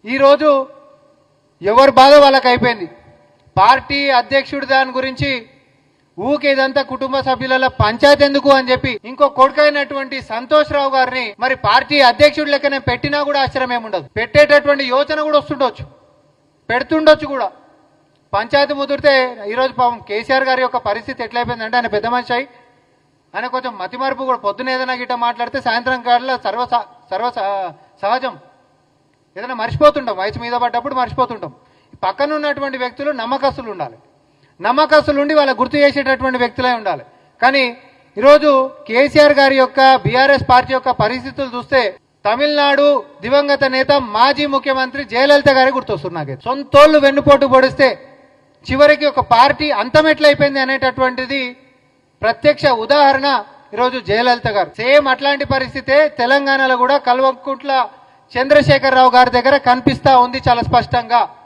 ఈరోజు ఎవరి బాధ వాళ్ళకి అయిపోయింది. పార్టీ అధ్యక్షుడి దాని గురించి ఊకే ఇదంతా కుటుంబ సభ్యుల పంచాయతీ ఎందుకు అని చెప్పి ఇంకో కొడుకైనటువంటి సంతోష్ రావు గారిని మరి పార్టీ అధ్యక్షుడి లెక్కనే పెట్టినా కూడా ఆశ్చర్యం ఏముండదు. పెట్టేటటువంటి యోచన కూడా వస్తుండొచ్చు, పెడుతుండొచ్చు కూడా. పంచాయతీ ముదిరితే ఈరోజు పాపం కేసీఆర్ గారి యొక్క పరిస్థితి ఎట్లయిపోయిందంటే ఆయన పెద్ద మనిషి అయి ఆయన కొంచెం మతిమరుపు కూడా, పొద్దున ఏదైనా గిట్ట మాట్లాడితే సాయంత్రం కాడలో సర్వ సహజం. ఏదైనా మర్చిపోతుంటాం, వయసు మీద పడ్డప్పుడు మర్చిపోతుంటాం. పక్కన ఉన్నటువంటి వ్యక్తులు నమ్మకస్తులు ఉండాలి, నమ్మకస్తులు ఉండి వాళ్ళ గుర్తు చేసేటటువంటి వ్యక్తులై ఉండాలి. కానీ ఈరోజు కేసీఆర్ గారి యొక్క బీఆర్ఎస్ పార్టీ యొక్క పరిస్థితులు చూస్తే తమిళనాడు దివంగత నేత మాజీ ముఖ్యమంత్రి జయలలిత గారి గుర్తొస్తున్నారు. సొంతోళ్లు వెన్నుపోటు పొడిస్తే చివరికి ఒక పార్టీ అంతమెట్లయిపోయింది అనేటటువంటిది ప్రత్యక్ష ఉదాహరణ ఈరోజు జయలలిత గారు. సేమ్ అట్లాంటి పరిస్థితే తెలంగాణలో కూడా కల్వకుంట్ల చంద్రశేఖరరావు గారి దగ్గర కనిపిస్తా ఉంది చాలా స్పష్టంగా.